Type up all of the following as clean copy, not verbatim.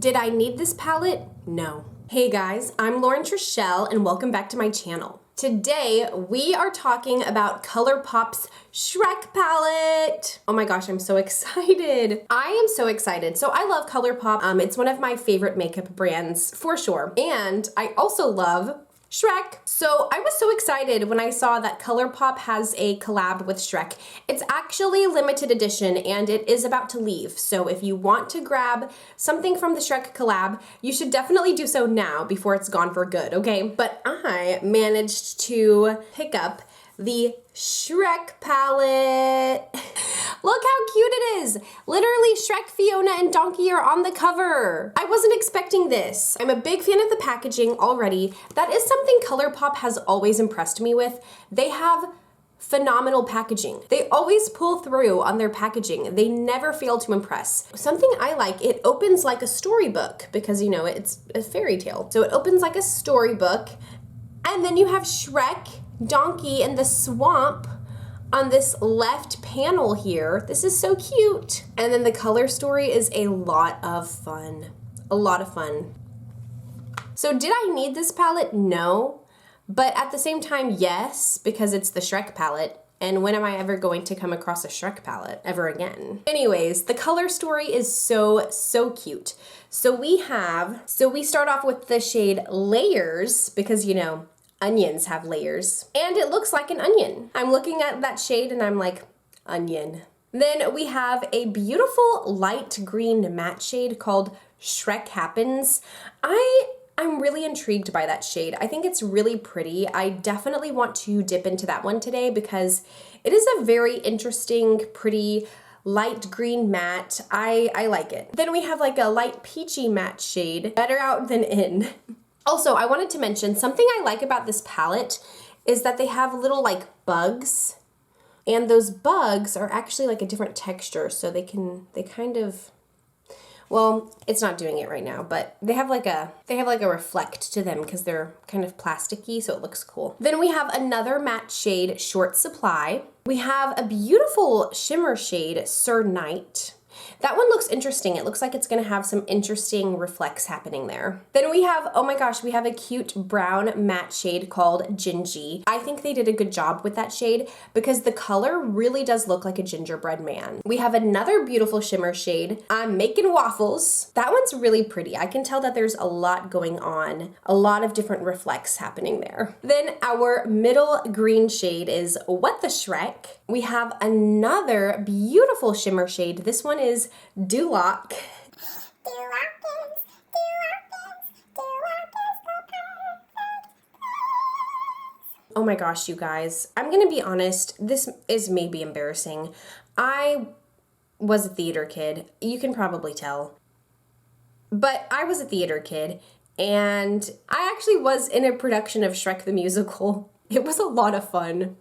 Did I need this palette? No. Hey guys, I'm Lauren Trishelle and welcome back to my channel. Today, we are talking about ColourPop's Shrek palette. Oh my gosh, I'm so excited. I am so excited. So I love ColourPop. It's one of my favorite makeup brands for sure. And I also love Shrek. So I was so excited when I saw that ColourPop has a collab with Shrek. It's actually limited edition and it is about to leave. So if you want to grab something from the Shrek collab, you should definitely do so now before it's gone for good, okay? But I managed to pick up the Shrek palette. Look how cute it is. Literally Shrek, Fiona, and Donkey are on the cover. I wasn't expecting this. I'm a big fan of the packaging already. That is something ColourPop has always impressed me with. They have phenomenal packaging. They always pull through on their packaging. They never fail to impress. Something I like, it opens like a storybook because, you know, it's a fairy tale. So it opens like a storybook, and then you have Shrek, Donkey, and the swamp on this left panel here. This is so cute. And then the color story is a lot of fun. A lot of fun. So did I need this palette? No. But at the same time, yes, because it's the Shrek palette. And when am I ever going to come across a Shrek palette ever again? Anyways, the color story is so cute. So we start off with the shade Layers because, you know, onions have layers. And it looks like an onion. I'm looking at that shade and I'm like, onion. Then we have a beautiful light green matte shade called Shrek Happens. I'm really intrigued by that shade. I think it's really pretty. I definitely want to dip into that one today because it is a very interesting, pretty, light green matte. I like it. Then we have like a light peachy matte shade, Better Out Than In. Also, I wanted to mention something I like about this palette is that they have little like bugs, and those bugs are actually like a different texture, so they kind of, well, it's not doing it right now, but they have like a reflect to them because they're kind of plasticky, so it looks cool. Then we have another matte shade, Short Supply. We have a beautiful shimmer shade, Sir Knight. That one looks interesting. It looks like it's gonna have some interesting reflex happening there. Then we have, oh my gosh, we have a cute brown matte shade called Gingy. I think they did a good job with that shade because the color really does look like a gingerbread man. We have another beautiful shimmer shade, I'm Making Waffles. That one's really pretty. I can tell that there's a lot going on, a lot of different reflex happening there. Then our middle green shade is What the Shrek. We have another beautiful shimmer shade. This one is Duloc. Oh my gosh, you guys. I'm gonna be honest, this is maybe embarrassing. I was a theater kid. You can probably tell. But I was a theater kid, and I actually was in a production of Shrek the Musical. It was a lot of fun.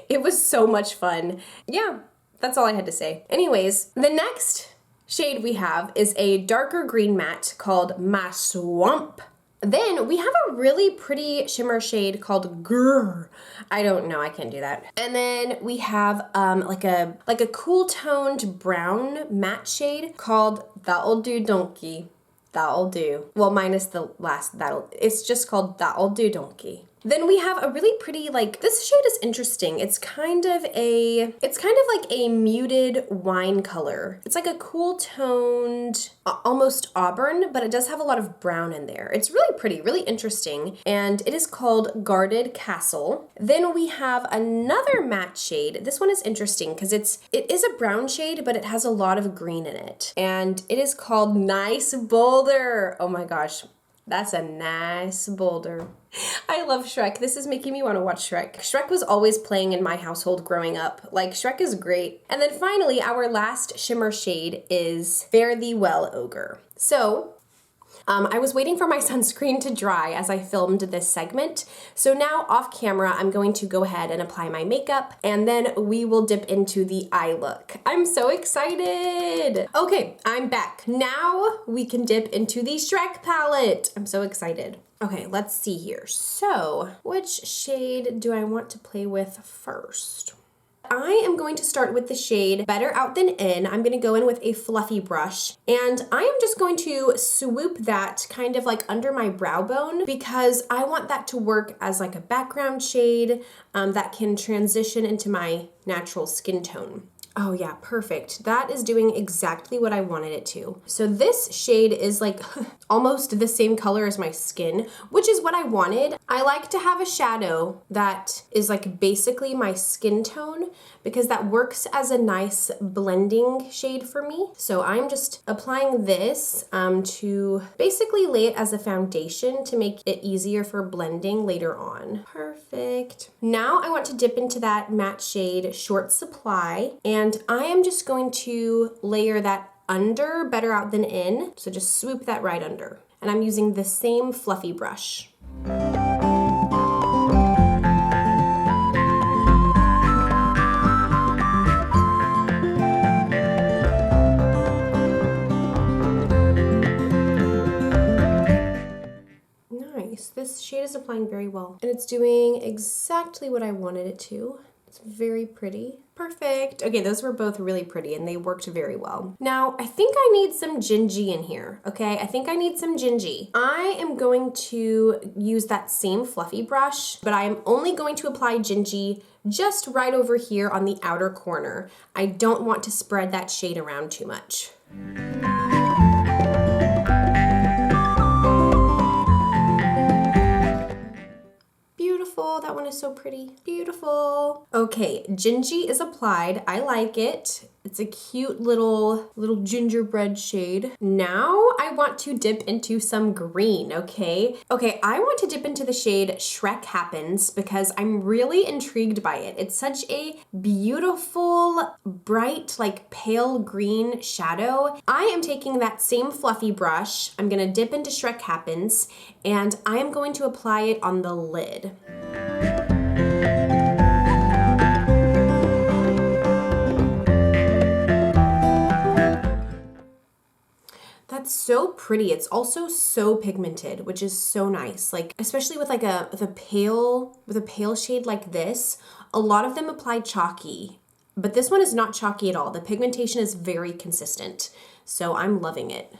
It was so much fun. Yeah, that's all I had to say. Anyways, the next shade we have is a darker green matte called My Swamp. Then we have a really pretty shimmer shade called Grrr. I don't know, I can't do that. And then we have like a cool toned brown matte shade called That'll Do Donkey. That'll do. Well, minus the last that'll. It's just called That'll Do Donkey. Then we have a really pretty, like, this shade is interesting. It's kind of like a muted wine color. It's like a cool toned, almost auburn, but it does have a lot of brown in there. It's really pretty, really interesting. And it is called Guarded Castle. Then we have another matte shade. This one is interesting because it is a brown shade, but it has a lot of green in it. And it is called Nice Boulder. Oh my gosh. That's a nice boulder. I love Shrek. This is making me want to watch Shrek. Shrek was always playing in my household growing up. Like, Shrek is great. And then finally, our last shimmer shade is Fare Thee Well, Ogre. So, I was waiting for my sunscreen to dry as I filmed this segment. So now off camera, I'm going to go ahead and apply my makeup and then we will dip into the eye look. I'm so excited. Okay, I'm back. Now we can dip into the Shrek palette. I'm so excited. Okay, let's see here. So which shade do I want to play with first? I am going to start with the shade Better Out Than In. I'm gonna go in with a fluffy brush, and I am just going to swoop that kind of like under my brow bone because I want that to work as like a background shade that can transition into my natural skin tone. Oh yeah, perfect. That is doing exactly what I wanted it to. So this shade is like almost the same color as my skin, which is what I wanted. I like to have a shadow that is like basically my skin tone because that works as a nice blending shade for me. So I'm just applying this to basically lay it as a foundation to make it easier for blending later on. Perfect. Now I want to dip into that matte shade Short Supply, and I am just going to layer that under Better Out Than In. So just swoop that right under. And I'm using the same fluffy brush. Nice. This shade is applying very well. And it's doing exactly what I wanted it to. It's very pretty. Perfect. Okay, those were both really pretty and they worked very well. Now, I think I need some gingy in here, okay? I think I need some gingy. I am going to use that same fluffy brush, but I am only going to apply gingy just right over here on the outer corner. I don't want to spread that shade around too much. Beautiful, that one is so pretty. Beautiful. Okay, gingy is applied. I like it. It's a cute little gingerbread shade. Now I want to dip into some green, okay? Okay, I want to dip into the shade Shrek Happens because I'm really intrigued by it. It's such a beautiful, bright, like pale green shadow. I am taking that same fluffy brush. I'm gonna dip into Shrek Happens, and I am going to apply it on the lid. That's so pretty. It's also so pigmented, which is so nice. Like, especially with like a pale shade like this, a lot of them apply chalky, but this one is not chalky at all. The pigmentation is very consistent, so I'm loving it.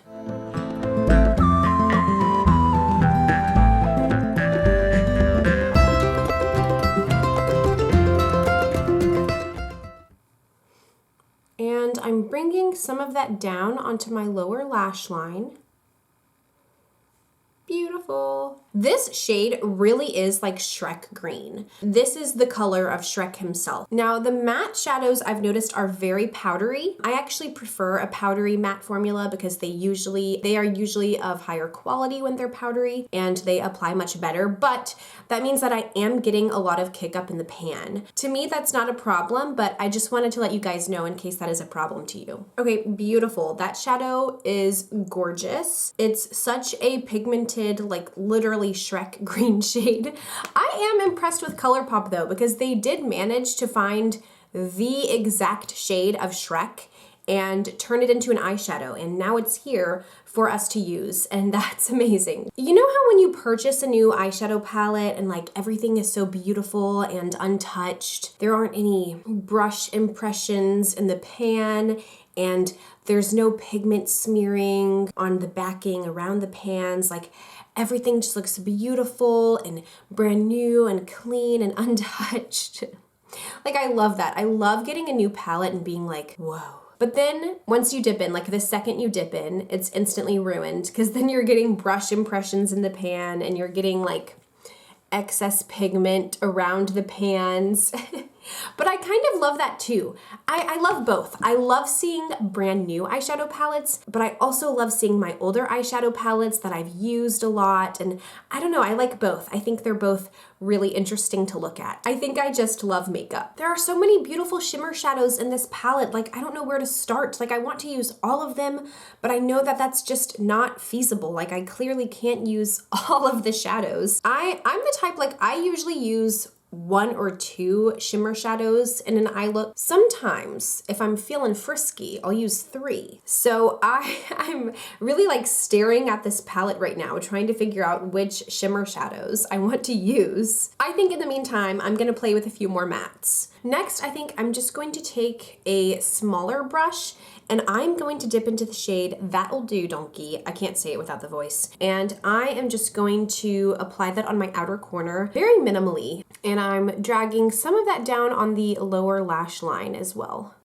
And I'm bringing some of that down onto my lower lash line. Beautiful. This shade really is like Shrek green. This is the color of Shrek himself. Now, the matte shadows I've noticed are very powdery. I actually prefer a powdery matte formula because they are usually of higher quality when they're powdery and they apply much better, but that means that I am getting a lot of kick up in the pan. To me, that's not a problem, but I just wanted to let you guys know in case that is a problem to you. Okay, beautiful. That shadow is gorgeous. It's such a pigmented, like literally Shrek green shade. I am impressed with ColourPop though, because they did manage to find the exact shade of Shrek and turn it into an eyeshadow, and now it's here for us to use, and that's amazing. You know how when you purchase a new eyeshadow palette and like everything is so beautiful and untouched, there aren't any brush impressions in the pan, and there's no pigment smearing on the backing around the pans, like everything just looks beautiful and brand new and clean and untouched. Like, I love that. I love getting a new palette and being like, whoa. But then once you dip in, like the second you dip in, it's instantly ruined because then you're getting brush impressions in the pan and you're getting like excess pigment around the pans. But I kind of love that too. I love both. I love seeing brand new eyeshadow palettes, but I also love seeing my older eyeshadow palettes that I've used a lot. And I don't know, I like both. I think they're both really interesting to look at. I think I just love makeup. There are so many beautiful shimmer shadows in this palette. Like, I don't know where to start. Like, I want to use all of them, but I know that that's just not feasible. Like, I clearly can't use all of the shadows. I'm the type, like, I usually use 1 or 2 shimmer shadows in an eye look. Sometimes, if I'm feeling frisky, I'll use 3. So I'm really like staring at this palette right now, trying to figure out which shimmer shadows I want to use. I think in the meantime, I'm gonna play with a few more mattes Next, I think I'm just going to take a smaller brush and I'm going to dip into the shade That'll Do Donkey. I can't say it without the voice. And I am just going to apply that on my outer corner very minimally. And I'm dragging some of that down on the lower lash line as well.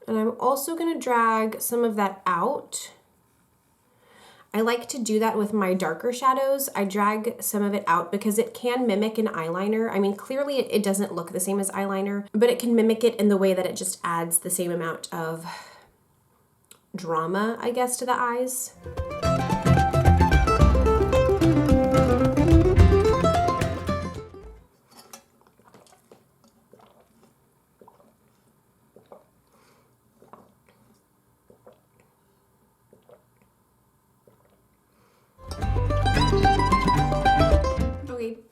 And I'm also going to drag some of that out. I like to do that with my darker shadows. I drag some of it out because it can mimic an eyeliner. I mean, clearly it doesn't look the same as eyeliner, but it can mimic it in the way that it just adds the same amount of drama, I guess, to the eyes.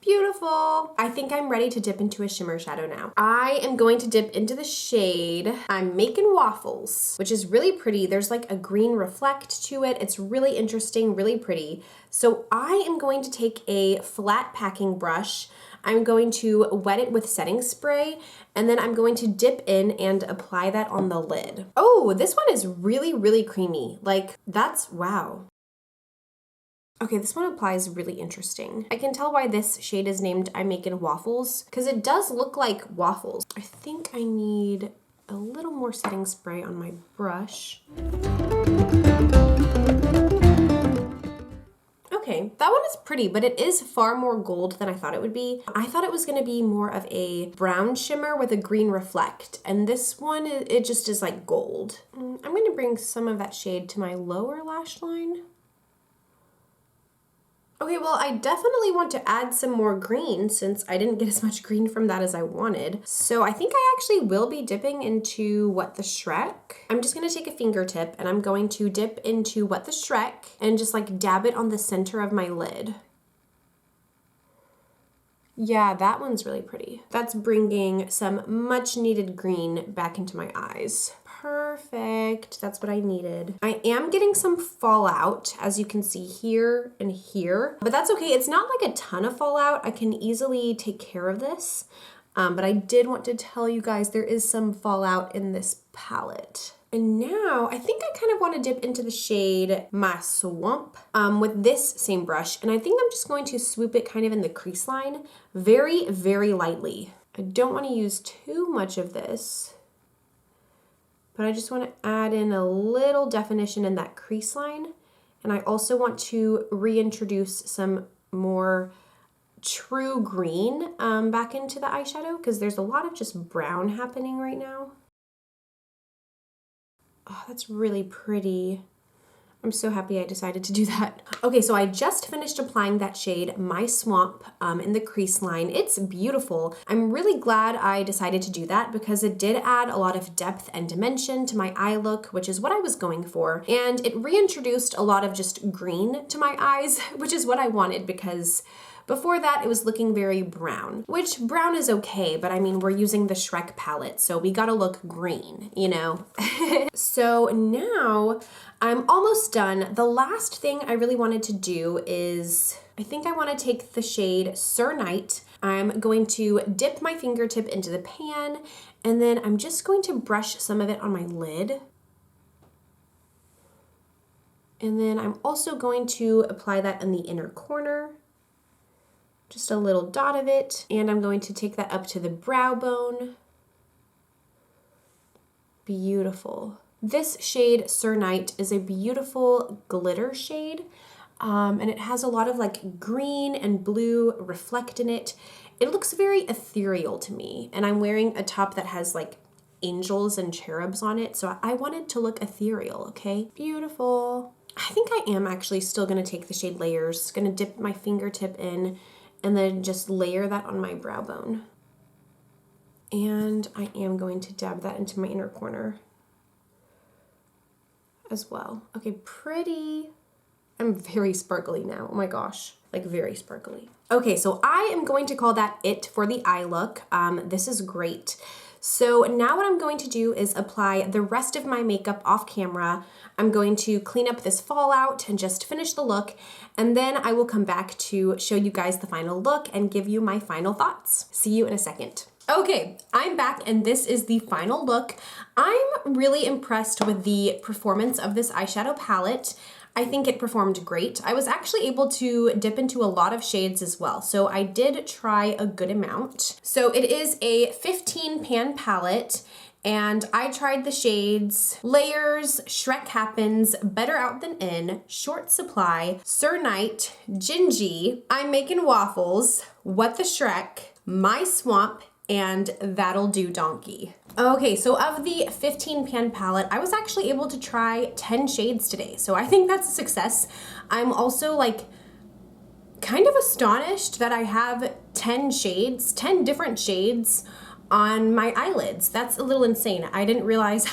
Beautiful. I think I'm ready to dip into a shimmer shadow now. I am going to dip into the shade I'm Making Waffles, which is really pretty. There's like a green reflect to it. It's really interesting, really pretty. So I am going to take a flat packing brush. I'm going to wet it with setting spray, and then I'm going to dip in and apply that on the lid. Oh, this one is really, really creamy. Like, that's, wow. Okay, this one applies really interesting. I can tell why this shade is named I'm Making Waffles, because it does look like waffles. I think I need a little more setting spray on my brush. Okay, that one is pretty, but it is far more gold than I thought it would be. I thought it was gonna be more of a brown shimmer with a green reflect, and this one, it just is like gold. I'm gonna bring some of that shade to my lower lash line. Okay, well, I definitely want to add some more green since I didn't get as much green from that as I wanted. So I think I actually will be dipping into What the Shrek. I'm just gonna take a fingertip and I'm going to dip into What the Shrek and just like dab it on the center of my lid. Yeah, that one's really pretty. That's bringing some much needed green back into my eyes. Perfect, that's what I needed. I am getting some fallout, as you can see here and here, but that's okay. It's not like a ton of fallout. I can easily take care of this, but I did want to tell you guys there is some fallout in this palette. And now I think I kind of want to dip into the shade My Swamp with this same brush, and I think I'm just going to swoop it kind of in the crease line very, very lightly. I don't want to use too much of this, but I just want to add in a little definition in that crease line. And I also want to reintroduce some more true green back into the eyeshadow because there's a lot of just brown happening right now. Oh, that's really pretty. I'm so happy I decided to do that. Okay, so I just finished applying that shade, My Swamp, in the crease line. It's beautiful. I'm really glad I decided to do that because it did add a lot of depth and dimension to my eye look, which is what I was going for. And it reintroduced a lot of just green to my eyes, which is what I wanted because before that, it was looking very brown, which brown is okay, but I mean, we're using the Shrek palette, so we gotta look green, you know? So now I'm almost done. The last thing I really wanted to do is, I think I wanna take the shade Sir Night. I'm going to dip my fingertip into the pan, and then I'm just going to brush some of it on my lid. And then I'm also going to apply that in the inner corner. Just a little dot of it, and I'm going to take that up to the brow bone. Beautiful. This shade, Sir Night, is a beautiful glitter shade, and it has a lot of like green and blue reflect in it. It looks very ethereal to me, and I'm wearing a top that has like angels and cherubs on it, so I wanted to look ethereal, okay? Beautiful. I think I am actually still gonna take the shade Layers, gonna dip my fingertip in, and then just layer that on my brow bone. And I am going to dab that into my inner corner as well. Okay, pretty. I'm very sparkly now, oh my gosh, like very sparkly. Okay, so I am going to call that it for the eye look. This is great. So now what I'm going to do is apply the rest of my makeup off camera. I'm going to clean up this fallout and just finish the look, and then I will come back to show you guys the final look and give you my final thoughts. See you in a second. Okay, I'm back and this is the final look. I'm really impressed with the performance of this eyeshadow palette. I think it performed great. I was actually able to dip into a lot of shades as well, so I did try a good amount. So it is a 15 pan palette, and I tried the shades Layers, Shrek Happens, Better Out Than In, Short Supply, Sir Knight, Gingy, I'm Making Waffles, What the Shrek, My Swamp, and That'll Do Donkey. Okay, so of the 15 pan palette, I was actually able to try 10 shades today. So I think that's a success. I'm also like kind of astonished that I have 10 shades, 10 different shades on my eyelids. That's a little insane. I didn't realize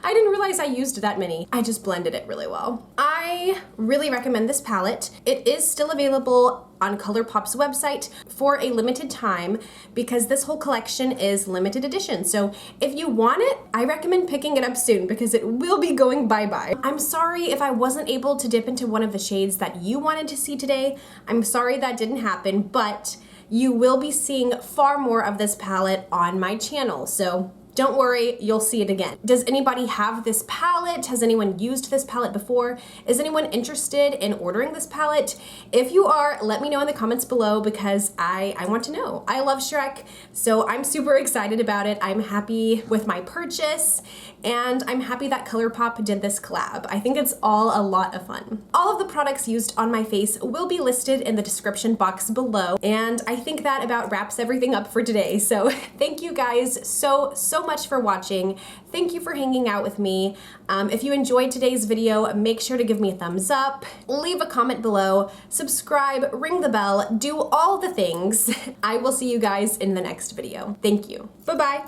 I used that many. I just blended it really well. I really recommend this palette. It is still available on ColourPop's website for a limited time because this whole collection is limited edition. So if you want it, I recommend picking it up soon because it will be going bye-bye. I'm sorry if I wasn't able to dip into one of the shades that you wanted to see today. I'm sorry that didn't happen, but you will be seeing far more of this palette on my channel, so don't worry, you'll see it again. Does anybody have this palette? Has anyone used this palette before? Is anyone interested in ordering this palette? If you are, let me know in the comments below because I want to know. I love Shrek, so I'm super excited about it. I'm happy with my purchase, and I'm happy that ColourPop did this collab. I think it's all a lot of fun. All of the products used on my face will be listed in the description box below, and I think that about wraps everything up for today. So thank you guys so much for watching. Thank you for hanging out with me. If you enjoyed today's video, make sure to give me a thumbs up, leave a comment below, subscribe, ring the bell, do all the things. I will see you guys in the next video. Thank you. Bye-bye.